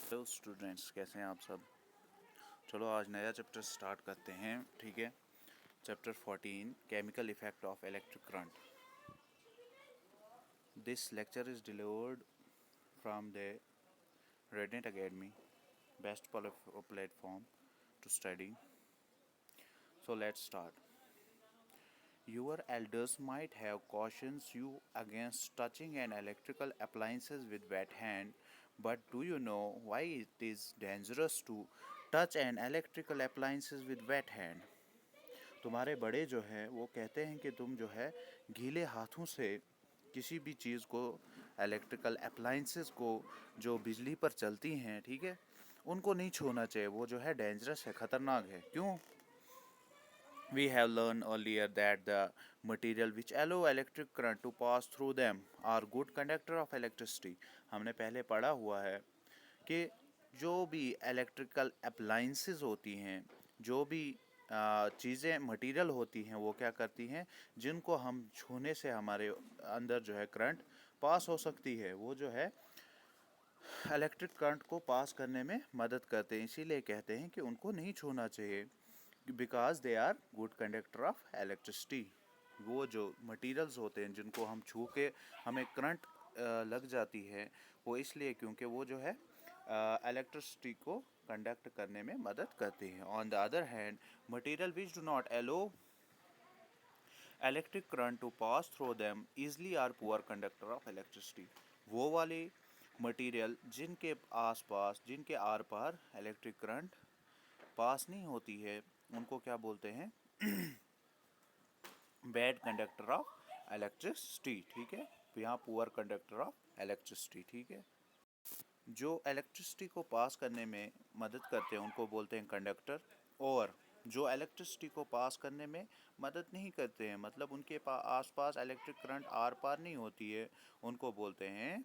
Hello students, कैसे हैं आप सब। चलो आज नया चैप्टर स्टार्ट करते हैं, ठीक है। Chapter 14, chemical effect of electric current. This lecture is delivered from the radiant academy, best platform to study. So let's start. Your elders might have cautioned you against touching an electrical appliances with wet hand, but do you know why it is dangerous to touch an electrical appliances with wet hand? तुम्हारे बड़े जो हैं वो कहते हैं कि तुम जो है गीले हाथों से किसी भी चीज़ को, इलेक्ट्रिकल अप्लाइंसेस को जो बिजली पर चलती हैं, ठीक है, उनको नहीं छूना चाहिए। वो जो है डेंजरस है, ख़तरनाक है। क्यों? We have learned earlier that the material which allow electric current to pass through them are good conductor of electricity. हमने पहले पढ़ा हुआ है कि जो भी इलेक्ट्रिकल अप्लाइंसेस होती हैं, जो भी चीज़ें मटेरियल होती हैं, वो क्या करती हैं, जिनको हम छूने से हमारे अंदर जो है करंट पास हो सकती है, वो जो है इलेक्ट्रिक करंट को पास करने में मदद करते हैं। इसीलिए कहते हैं कि उनको नहीं छूना चाहिए, because they are good conductor of electricity. वो जो मटेरियल्स होते हैं जिनको हम छू के हमें करंट लग जाती है, वो इसलिए क्योंकि वो जो है इलेक्ट्रिसिटी को कंडक्ट करने में मदद करते हैं। On the other hand, material which do not allow electric current to pass through them easily are poor conductor of electricity. वो वाले मटेरियल जिनके आसपास, जिनके आर पार इलेक्ट्रिक करंट पास नहीं होती है, उनको क्या बोलते हैं? बैड कंडक्टर ऑफ इलेक्ट्रिसिटी, ठीक है। यहाँ पुअर कंडक्टर ऑफ इलेक्ट्रिसिटी, ठीक है। जो इलेक्ट्रिसिटी को पास करने में मदद करते हैं उनको बोलते हैं कंडक्टर, और जो इलेक्ट्रिसिटी को पास करने में मदद नहीं करते हैं, मतलब उनके आसपास इलेक्ट्रिक करंट आर पार नहीं होती है, उनको बोलते हैं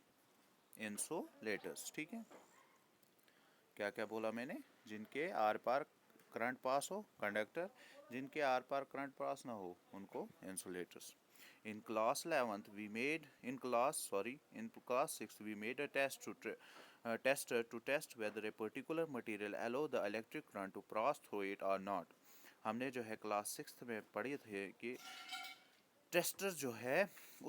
इंसुलेटर्स, ठीक है। क्या क्या बोला मैंने? जिनके आर पार करंट पास हो, कंडक्टर। जिनके आर पार करंट पास ना हो, उनको insulators. In class 11th we made in class 6 we made a tester to test whether a particular material allow the electric current to pass through it or not. हमने जो है class 6 में पढ़े थे कि टेस्टर जो है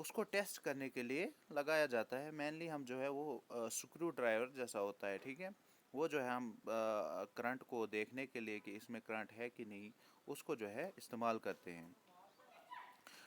उसको टेस्ट करने के लिए लगाया जाता है। मेनली हम जो है वो स्क्रू ड्राइवर जैसा होता है, ठीक है। वो जो है हम करंट को देखने के लिए कि इसमें करंट है कि नहीं, उसको जो है इस्तेमाल करते हैं।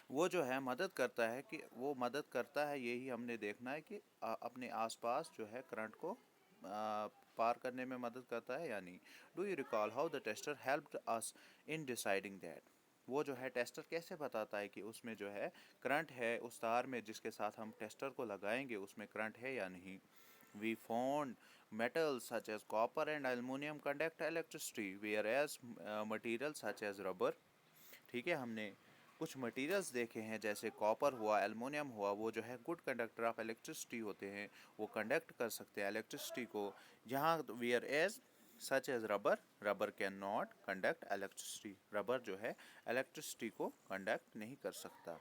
वो जो है मदद करता है कि वो मदद करता है, यही हमने देखना है कि अपने आसपास जो है करंट को पार करने में मदद करता है या नहीं। Do you recall how the tester helped us in deciding that? वो जो है टेस्टर कैसे बताता है कि उसमें जो है करंट है, उस तार में जिसके साथ हम टेस्टर को लगाएंगे उसमें करंट है या नहीं। We found metals such as copper and aluminum conduct electricity, whereas materials such as rubber, ठीक है, हमने कुछ मटेरियल्स देखे हैं जैसे कॉपर हुआ, एल्युमिनियम हुआ, वो जो है गुड कंडक्टर ऑफ इलेक्ट्रिसिटी होते हैं, वो कंडक्ट कर सकते हैं इलेक्ट्रिसिटी को। जहाँ whereas such as rubber can not conduct electricity. Rubber जो है इलेक्ट्रिसिटी को कंडक्ट नहीं कर सकता।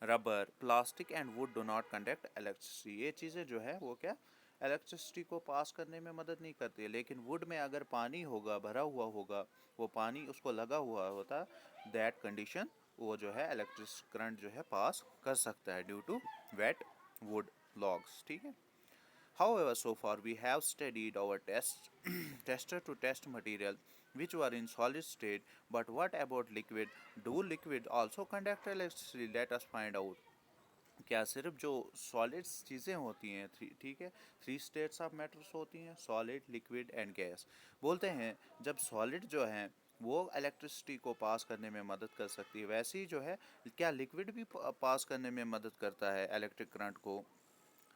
Rubber, plastic and wood do not conduct electricity. ये चीज़ें जो है वो क्या इलेक्ट्रिसिटी को पास करने में मदद नहीं करती है। लेकिन वुड में अगर पानी होगा, भरा हुआ होगा, वो पानी उसको लगा हुआ होता, दैट कंडीशन वो जो है इलेक्ट्रिक करंट जो है पास कर सकता है due to wet wood logs, ठीक है। However, so far we have studied our tester to test material which were in solid state, but what about liquid? Do liquid also conduct electricity? Let us find out. क्या सिर्फ जो solids चीज़ें होती हैं, ठीक है, 3 स्टेट्स ऑफ मैटर्स होती हैं, सॉलिड, लिक्विड एंड गैस। बोलते हैं जब सॉलिड जो हैं वो इलेक्ट्रिसिटी को पास करने में मदद कर सकती है, वैसे ही जो है क्या लिक्विड भी पास करने में मदद करता है इलेक्ट्रिक करंट को?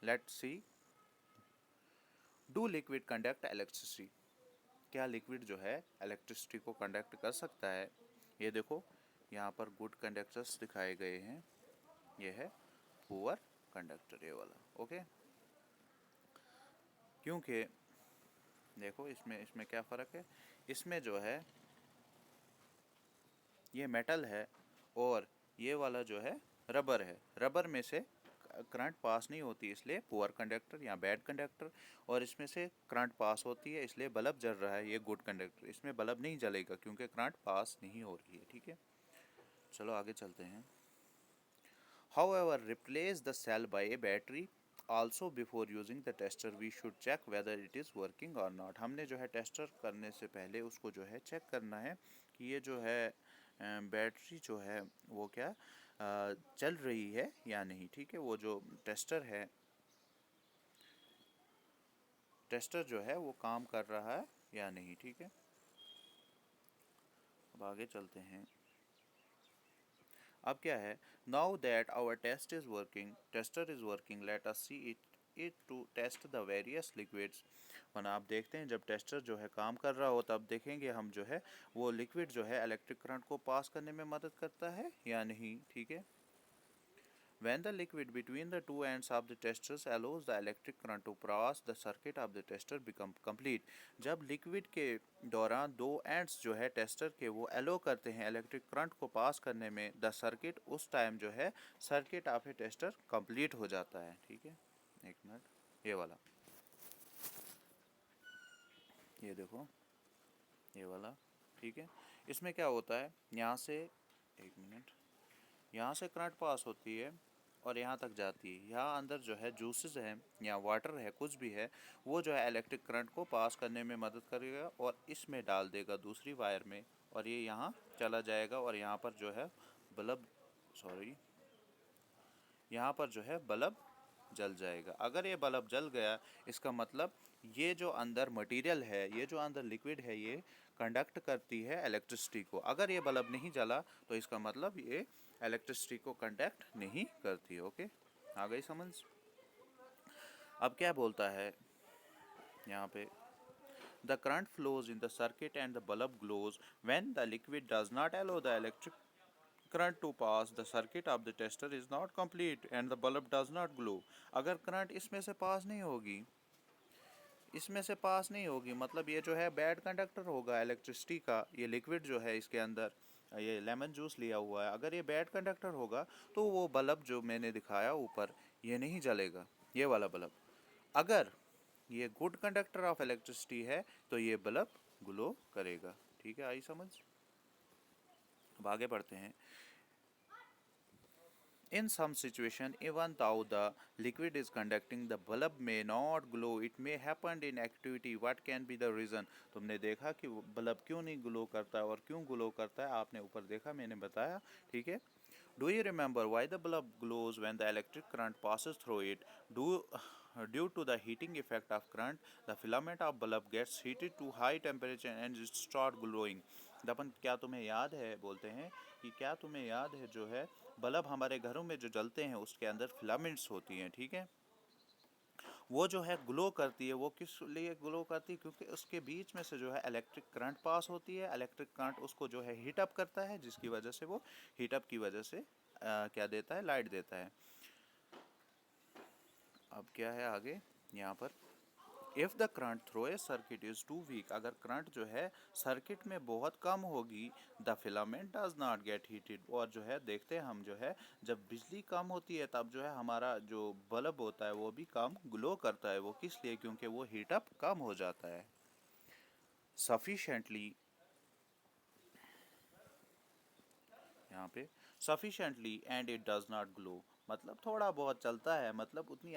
Let's see. Do liquid conduct electricity? क्या लिक्विड जो है इलेक्ट्रिसिटी को कंडक्ट कर सकता है? ये देखो, यहाँ पर गुड कंडक्टर्स दिखाए गए हैं, ये है पुअर कंडक्टर, ये वाला, ओके। क्योंकि देखो इसमें इसमें क्या फ़र्क है, इसमें जो है ये मेटल है और ये वाला जो है रबर है। रबर में से करंट पास नहीं होती इसलिए पुअर कंडक्टर या बैड कंडक्टर, और इसमें से करंट पास होती है इसलिए बल्ब जल रहा है, ये गुड कंडक्टर। इसमें बल्ब नहीं जलेगा क्योंकि करंट पास नहीं हो रही है, ठीक है। चलो आगे चलते हैं। However, replace the cell by a battery. Also, before using the tester, we should check whether it is working or not. हमने जो है टेस्टर करने से पहले उसको जो है चेक करना है कि ये जो है बैटरी जो है वो क्या चल रही है या नहीं, ठीक है। वो जो टेस्टर जो है वो काम कर रहा है या नहीं, ठीक है। अब आगे चलते हैं। अब क्या है, now that our tester is working, let us see it to test the various liquids. वरना आप देखते हैं जब टेस्टर जो है काम कर रहा हो तब देखेंगे हम जो है वो लिक्विड जो है इलेक्ट्रिक करंट को पास करने में मदद करता है या नहीं, ठीक है। When the liquid between the two ends of the testers allows the electric current to pass, the circuit of the tester become complete. जब लिक्विड के दौरान दो एंड्स जो है टेस्टर के वो एलो करते हैं इलेक्ट्रिक करंट को पास करने में, द सर्किट, उस टाइम जो है circuit of A tester complete हो जाता है, ठीक है। एक मिनट, ये वाला, ये देखो, ये वाला, ठीक है। इसमें क्या होता है, यहाँ से, एक मिनट, यहाँ से करंट पास होती है और यहाँ तक जाती है। यहाँ अंदर जो है जूसेस हैं या वाटर है, कुछ भी है, वो जो है इलेक्ट्रिक करंट को पास करने में मदद करेगा और इसमें डाल देगा दूसरी वायर में, और ये यहाँ चला जाएगा और यहाँ पर जो है बल्ब, सॉरी, यहाँ पर जो है बल्ब जल जाएगा। अगर ये बल्ब जल गया इसका मतलब ये जो अंदर मटेरियल है, ये जो अंदर लिक्विड है, ये कंडक्ट करती है इलेक्ट्रिसिटी को। अगर ये बल्ब नहीं जला तो इसका मतलब ये इलेक्ट्रिसिटी को कंडक्ट नहीं करती। ओके, आ गई समझ। अब क्या बोलता है यहाँ पे, the current flows in the circuit and the bulb glows when the liquid does not allow the electric current to pass, the circuit of the tester is not complete and the bulb does not glow. अगर current इसमें से पास नहीं होगी, इसमें से पास नहीं होगी, मतलब ये जो है बैड कंडक्टर होगा इलेक्ट्रिसिटी का। ये लिक्विड जो है इसके अंदर, ये लेमन जूस लिया हुआ है, अगर ये बैड कंडक्टर होगा तो वो बल्ब जो मैंने दिखाया ऊपर, ये नहीं जलेगा, ये वाला बल्ब। अगर ये गुड कंडक्टर ऑफ इलेक्ट्रिसिटी है तो ये बल्ब ग्लो करेगा, ठीक है। आई समझ। अब आगे बढ़ते हैं। In some situation, even though the liquid is conducting, the bulb may not glow. It may happen in activity. What can be the reason? तुमने देखा कि बल्ब क्यों नहीं ग्लो करता है और क्यों ग्लो करता है, आपने ऊपर देखा, मैंने बताया, ठीक है। Do you remember why the bulb glows when the electric current passes through it? Due to the heating effect of current, the filament of bulb gets heated to high temperature and it start glowing. दपन क्या तुम्हें याद है, बोलते हैं कि क्या तुम्हें याद है जो है बल्ब हमारे घरों में जो जलते हैं उसके अंदर फिलामेंट्स होती हैं, ठीक है। वो जो है ग्लो करती है, वो किस लिए ग्लो करती है, क्योंकि उसके बीच में से जो है इलेक्ट्रिक करंट पास होती है। इलेक्ट्रिक करंट उसको जो है हीटअप करता है, जिसकी वजह से वो हीटअप की वजह से क्या देता है, लाइट देता है। अब क्या है आगे यहाँ पर, if the current through a circuit is too weak, अगर करंट जो है सर्किट में बहुत कम होगी, the filament does not get heated, और जो है देखते हैं हम जो है जब बिजली कम होती है तब जो है हमारा जो बल्ब होता है वो भी कम ग्लो करता है। वो किस लिए, क्योंकि वो हीटअप कम हो जाता है। सफिशेंटली, यहाँ पे sufficiently and it does not glow, मतलब थोड़ा बहुत चलता है, मतलब उतनी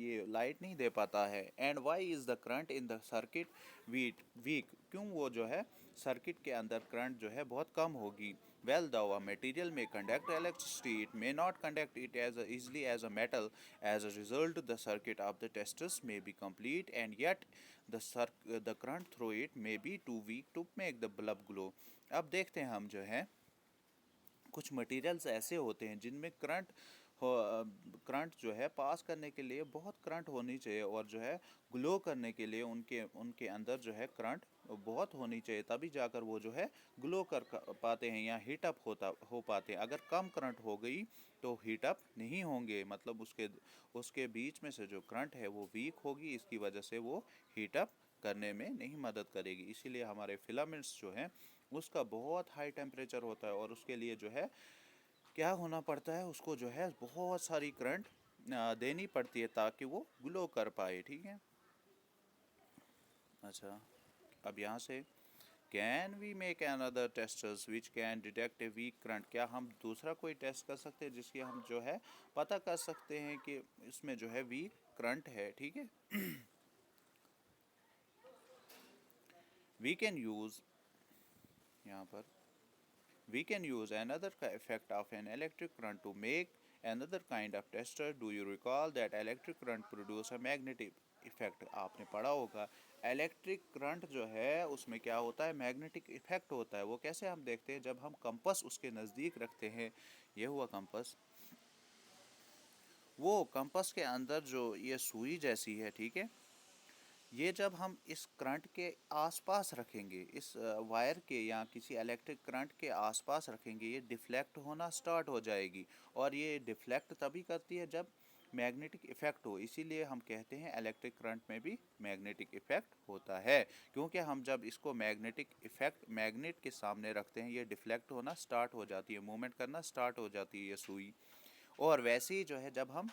ये लाइट नहीं दे पाता है। And why is the current in the circuit weak, क्यों वो जो है सर्किट के अंदर करंट जो है बहुत कम होगी। वेल द मटेरियल में conduct electricity, it may not conduct it as easily as a metal. As a result, the circuit of the testers may be complete and yet the current through it may be too weak to make the bulb glow. अब देखते हैं हम जो है कुछ materials ऐसे होते हैं जिनमें करंट जो है पास करने के लिए बहुत करंट होनी चाहिए, और जो है ग्लो करने के लिए उनके उनके अंदर जो है करंट बहुत होनी चाहिए, तभी जाकर वो जो है ग्लो कर पाते हैं या हीटअप हो पाते हैं। अगर कम करंट हो गई तो हीटअप नहीं होंगे, मतलब उसके बीच में से जो करंट है वो वीक होगी, इसकी वजह से वो हीटअप करने में नहीं मदद करेगी। इसीलिए हमारे फिलामेंट्स जो हैं उसका बहुत हाई टेम्परेचर होता है और उसके लिए जो है क्या होना पड़ता है, उसको जो है बहुत सारी करंट देनी पड़ती है ताकि वो ग्लो कर पाए, ठीक है। अच्छा, अब यहाँ से can we make another testers which can detect a weak current, क्या हम दूसरा कोई टेस्ट कर सकते हैं जिसकी हम जो है पता कर सकते हैं कि इसमें जो है वीक करंट है, ठीक है। वी कैन यूज़, यहाँ पर we can use another effect of an electric current to make another kind of tester. Do you recall that electric current produce a magnetic effect? आपने पढ़ा होगा इलेक्ट्रिक करंट जो है उसमें क्या होता है, मैग्नेटिक इफेक्ट होता है। वो कैसे हम देखते हैं, जब हम कंपास उसके नज़दीक रखते हैं, ये हुआ कंपास, वो कंपास के अंदर जो ये सुई जैसी है, ठीक है, ये जब हम इस करंट के आसपास रखेंगे, इस वायर के या किसी इलेक्ट्रिक करंट के आसपास रखेंगे, ये डिफ्लेक्ट होना स्टार्ट हो जाएगी। और ये डिफ्लेक्ट तभी करती है जब मैग्नेटिक इफ़ेक्ट हो। इसीलिए हम कहते हैं इलेक्ट्रिक करंट में भी मैग्नेटिक इफ़ेक्ट होता है, क्योंकि हम जब इसको मैग्नेटिक इफ़ेक्ट मैग्नेट के सामने रखते हैं, ये डिफ्लेक्ट होना स्टार्ट हो जाती है, मूवमेंट करना स्टार्ट हो जाती है ये सुई। और वैसे ही जो है जब हम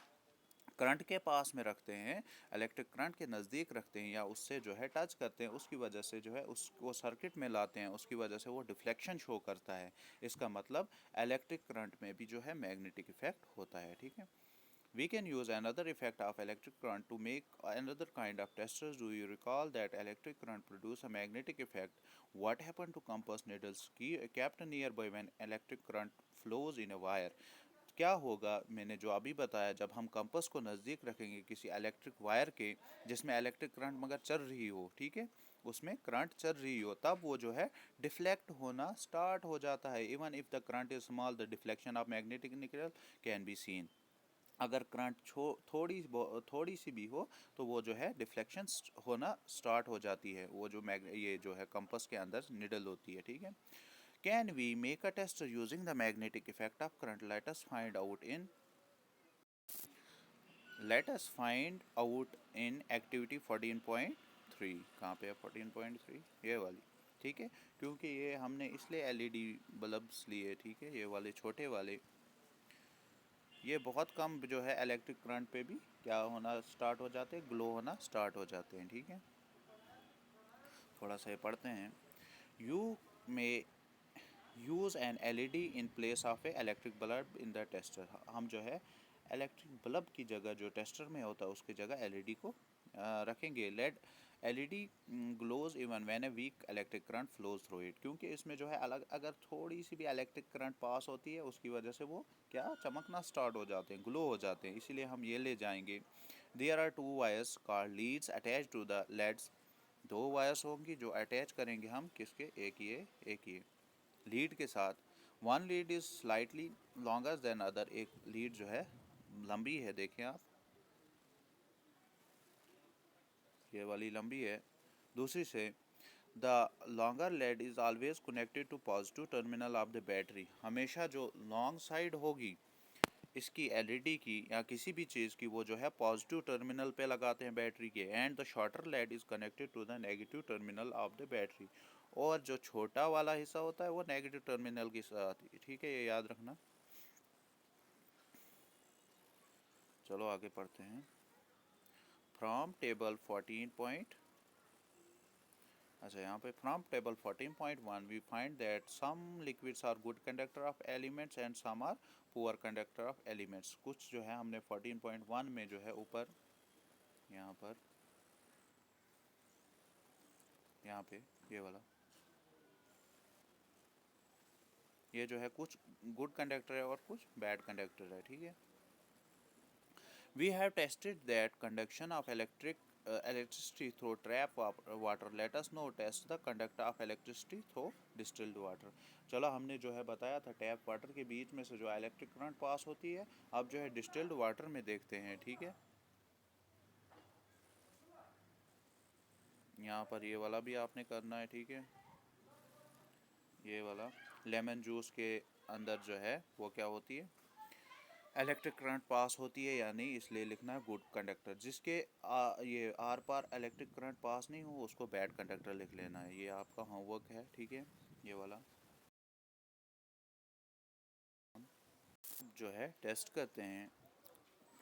करंट के पास में रखते हैं, इलेक्ट्रिक करंट के नज़दीक रखते हैं या उससे जो है टच करते हैं, उसकी वजह से जो है उसको सर्किट में लाते हैं, उसकी वजह से वो डिफ्लेक्शन शो करता है। इसका मतलब इलेक्ट्रिक करंट में भी जो है मैग्नेटिक इफेक्ट होता है, ठीक है। We can use another effect of electric current to make another kind of testers. Do you recall that electric current produce a magnetic effect? What happened to compass needles kept nearby when electric current flows in a wire? क्या होगा, मैंने जो अभी बताया, जब हम compass को नज़दीक रखेंगे किसी इलेक्ट्रिक वायर के जिसमें इलेक्ट्रिक करंट मगर चल रही हो, ठीक है, उसमें करंट चल रही हो, तब वो जो है डिफ्लेक्ट होना स्टार्ट हो जाता है। Even if the current is small the deflection of magnetic निकल कैन बी सीन। अगर करंट थोड़ी सी भी हो तो वो जो है डिफ्लेक्शन होना स्टार्ट हो जाती है, वो जो ये जो है कंपास के अंदर निडल होती है, ठीक है। Can we make a test using the magnetic effect of current? Let us find out in activity 14.3। कहाँ पे है 14.3? ये वाली, ठीक है, क्योंकि ये हमने इसलिए एलईडी बल्ब्स लिए, ठीक है, ये वाले छोटे वाले, ये बहुत कम जो है इलेक्ट्रिक करंट पे भी क्या होना स्टार्ट हो जाते हैं, ग्लो होना स्टार्ट हो जाते हैं, ठीक है। थोड़ा सा ये पढ़ते हैं। You may use an LED in place of A electric bulb in the tester. हम जो है इलेक्ट्रिक बल्ब की जगह जो टेस्टर में होता है उसकी जगह एलईडी को रखेंगे। LED LED glows even when a weak electric current flows through it, क्योंकि इसमें जो है अलग अगर थोड़ी सी भी इलेक्ट्रिक करंट पास होती है उसकी वजह से वो क्या चमकना स्टार्ट हो जाते हैं, ग्लो हो जाते हैं, इसीलिए हम ये ले जाएंगे। There are two wires called leads attached to the LEDs. दो वायर्स होंगी जो अटैच करेंगे हम किसके, एक ये लीड के साथ। One lead is slightly longer than other, एक लीड जो है लंबी है, देखें आप, ये वाली लंबी है। दूसरी से the longer lead is always connected to positive terminal of the battery. हमेशा जो लॉन्ग साइड होगी इसकी एलईडी की या किसी भी चीज़ की, वो जो है पॉजिटिव टर्मिनल पे लगाते हैं बैटरी के। And the shorter lead is connected to the negative terminal of the battery, और जो छोटा वाला हिस्सा होता है वो नेगेटिव टर्मिनल के साथ, ठीक है, ये याद रखना। चलो आगे पढ़ते हैं। फ्रॉम टेबल 14 पॉइंट, अच्छा यहाँ पे from table 14.1 we find that some liquids are good conductor of elements and some are poor conductor of elements. कुछ जो है हमने 14.1 में जो है ऊपर यहाँ पे ये वाला, ये जो है कुछ गुड कंडक्टर है और कुछ बैड कंडक्टर है, ठीक है। We have tested that conduction of electricity through trap water. Let us now test the conduct of electricity through distilled water. चलो हमने जो है बताया था टैप वाटर के बीच में से जो इलेक्ट्रिक करंट पास होती है, अब जो है डिस्टिल्ड वाटर में देखते हैं, ठीक है। यहाँ पर ये वाला भी आपने करना है, ठीक है, ये वाला लेमन जूस के अंदर जो है वो क्या होती है, इलेक्ट्रिक करंट पास होती है या नहीं, इसलिए लिखना है गुड कंडक्टर। जिसके ये आर पार इलेक्ट्रिक करंट पास नहीं हो उसको बैड कंडक्टर लिख लेना है, ये आपका होमवर्क है, ठीक है, ये वाला। जो है टेस्ट करते हैं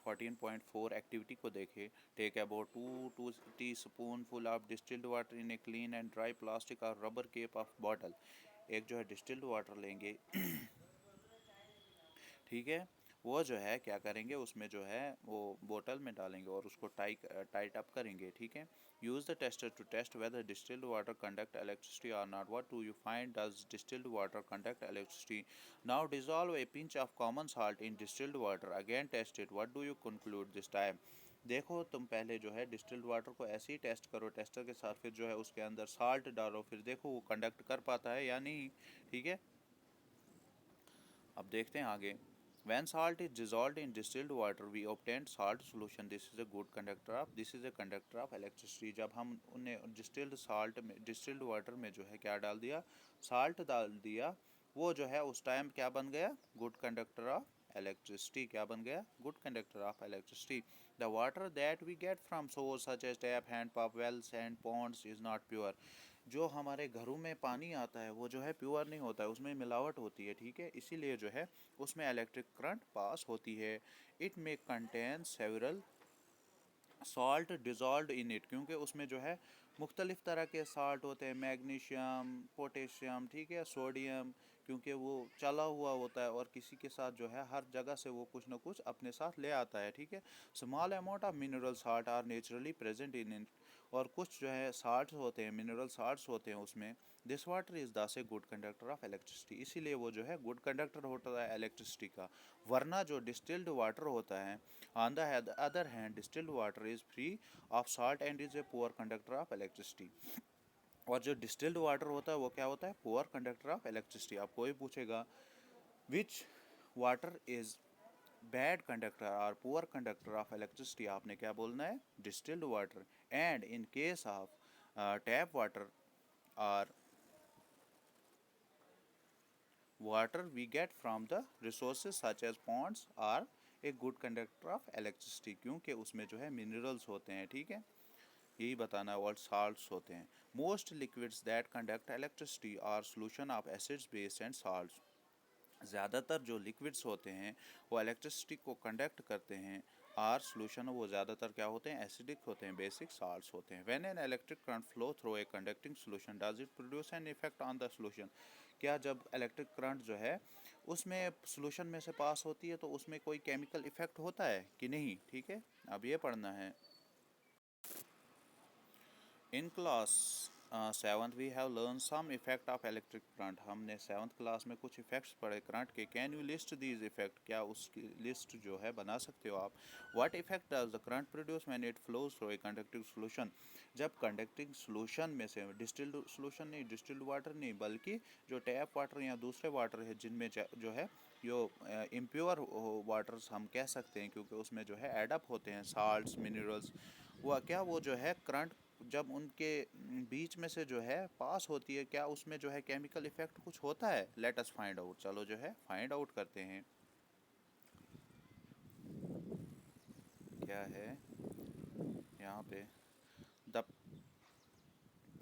14.4 एक्टिविटी को देखें, take about 2 teaspoonful of distilled water in a clean and dry plastic और रबर केप ऑफ बॉटल। एक जो है डिस्टिल्ड वाटर लेंगे ठीक है, वो जो है क्या करेंगे, उसमें जो है वो बोतल में डालेंगे और उसको टाइट अप करेंगे। ठीक है, use the tester to test whether distilled water conduct electricity और not. What do you find does distilled water conduct electricity? Now dissolve a pinch of common salt in distilled water, again test it, what do you conclude this time? देखो तुम पहले जो है distilled water को ऐसे ही test करो, tester के साथ, फिर जो है उसके अंदर साल्ट डालो, फिर देखो वो कंडक्ट कर पाता है या नहीं। ठीक है, अब देखते हैं आगे। When salt is dissolved in distilled water, we obtain salt solution. This is a good conductor of, this is a conductor of electricity. जब हम उन्हें डिस्टिल्ड साल्ट में, डिस्टिल्ड वाटर में जो है क्या डाल दिया, साल्ट डाल दिया, वो जो है उस टाइम क्या बन गया, गुड कंडक्टर ऑफ इलेक्ट्रिसिटी। क्या बन गया, good conductor of electricity. The water that we get from source such as tap, hand pump, wells and ponds is not pure. जो हमारे घरों में पानी आता है वो जो है प्योर नहीं होता है, उसमें मिलावट होती है। ठीक है, इसीलिए जो है उसमें इलेक्ट्रिक करंट पास होती है। It may contain several salt dissolve in it, क्योंकि उसमें जो है मुख्तलिफ़ तरह के साल्ट होते हैं, मैग्नीशियम, पोटेशियम, ठीक है, सोडियम, क्योंकि वो चला हुआ होता है और किसी के साथ जो है हर जगह से वो कुछ ना कुछ अपने साथ ले आता है। ठीक है, small amount of mineral salt are naturally present in it, और कुछ जो है साल्ट होते हैं, मिनरल साल्ट्स होते हैं उसमें। दिस वाटर इज़ दस a good conductor of electricity, इसीलिए वो जो है गुड कंडक्टर होता है इलेक्ट्रिसिटी का। वरना जो डिस्टिल्ड वाटर होता है, on the other hand, distilled water is free of salt and is a poor conductor of electricity. और जो डिस्टिल्ड वाटर होता है वो क्या होता है, पुअर कंडक्टर ऑफ इलेक्ट्रिसिटी। आपको ये पूछेगा which water is bad conductor और पुअर कंडक्टर ऑफ इलेक्ट्रिसिटी, आपने क्या बोलना है, distilled water. And in case of tap water और water we get from the resources such as ponds are a good conductor of electricity, क्योंकि उसमें जो है मिनरल्स होते हैं। ठीक है, यही बताना है, और साल्ट्स होते हैं। Most liquids that conduct electricity are solution of acids, base and salts. ज़्यादातर जो लिक्विड्स होते हैं वो इलेक्ट्रिसिटी को कंडक्ट करते हैं, आर सोल्यूशन वो ज़्यादातर क्या होते हैं, एसिडिक होते हैं, बेसिक साल्ट्स होते हैं। When an electric current flow through a conducting solution does it produce an effect on the solution? क्या जब इलेक्ट्रिक करंट जो है उसमें सोल्यूशन में से पास होती है तो उसमें कोई केमिकल इफेक्ट होता है कि नहीं? ठीक है, अब ये पढ़ना है। In class 7th we have learn some effect of electric current, हमने 7th क्लास में कुछ इफेक्ट्स पढ़े करंट के। Can you list these effect, क्या उसकी लिस्ट जो है बना सकते हो आप? What effect does the current produce when it flows through a conducting solution? जब कंडक्टिंग सोल्यूशन में से, डिस्टिल्ड सोल्यूशन नहीं, डिस्टिल्ड वाटर नहीं, बल्कि जो टैप वाटर या दूसरे वाटर है जिनमें जो है जो इम्प्योर वाटर्स हम कह सकते हैं, क्योंकि उसमें जो है एडअप होते हैं साल्ट्स, मिनरल्स, वो क्या वो जो है करंट जब उनके बीच में से जो है पास होती है, क्या उसमें जो है केमिकल इफेक्ट कुछ होता है? लेट अस फाइंड आउट, चलो जो है फाइंड आउट करते हैं क्या है यहाँ पे। The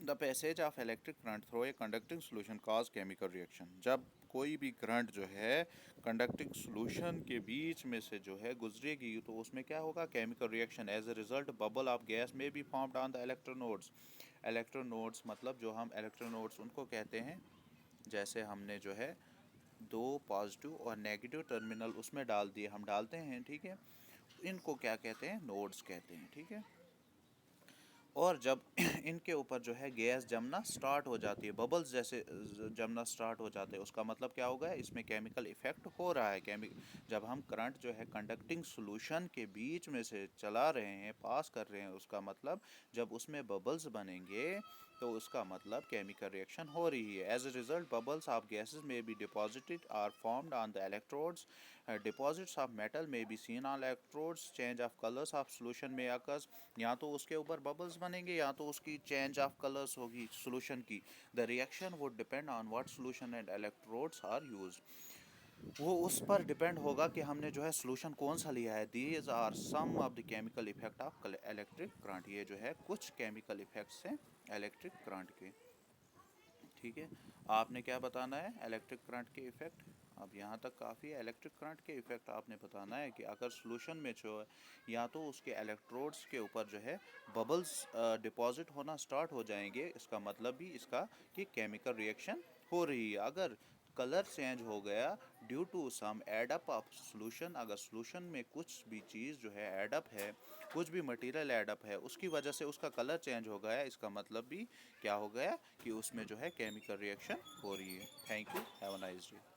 the passage of electric current through a conducting solution cause chemical reaction, जब कोई भी करंट जो है कंडक्टिंग सोल्यूशन के बीच में से जो है गुजरेगी तो उसमें क्या होगा, chemical reaction. As a result bubble of gas may be formed on the electrodes. Electrodes मतलब जो हम इलेक्ट्रोनोड्स उनको कहते हैं, जैसे हमने जो है दो पॉजिटिव और नेगेटिव टर्मिनल उसमें डाल दिए, हम डालते हैं। ठीक है, इनको क्या कहते हैं, नोड्स कहते हैं। ठीक है, और जब इनके ऊपर जो है गैस जमना स्टार्ट हो जाती है, बबल्स जैसे जमना स्टार्ट हो जाते हैं, उसका मतलब क्या होगा, इसमें केमिकल इफेक्ट हो रहा है। जब हम करंट जो है कंडक्टिंग सॉल्यूशन के बीच में से चला रहे हैं, पास कर रहे हैं, उसका मतलब जब उसमें बबल्स बनेंगे तो उसका मतलब केमिकल रिएक्शन हो रही है। As a result bubbles of gases may be deposited or formed on the electrodes. Deposits of metal may be seen on electrodes. Change of colours of solution may occurs, या तो उसके ऊपर bubbles बनेंगे या तो उसकी चेंज ऑफ कलर्स होगी solution की। The reaction would depend on what solution and electrodes are used, वो उस पर डिपेंड होगा कि हमने जो है सोल्यूशन कौन सा लिया है। These are some of the chemical effect of electric current, ये जो है कुछ केमिकल इफेक्ट्स हैं इलेक्ट्रिक करंट के। ठीक है, आपने क्या बताना है इलेक्ट्रिक करंट के इफेक्ट? अब यहाँ तक काफ़ी है। इलेक्ट्रिक करंट के इफ़ेक्ट आपने बताना है कि अगर सॉल्यूशन में जो है या तो उसके इलेक्ट्रोड्स के ऊपर जो है बबल्स डिपॉजिट होना स्टार्ट हो जाएंगे, इसका मतलब भी इसका कि केमिकल रिएक्शन हो रही है। अगर कलर चेंज हो गया due to some add up of solution, अगर सॉल्यूशन में कुछ भी चीज़ जो है एडअप है, कुछ भी मटेरियल एडअप है, उसकी वजह से उसका कलर चेंज हो गया, इसका मतलब भी क्या हो गया कि उसमें जो है केमिकल रिएक्शन हो रही है। Thank you, have a nice day.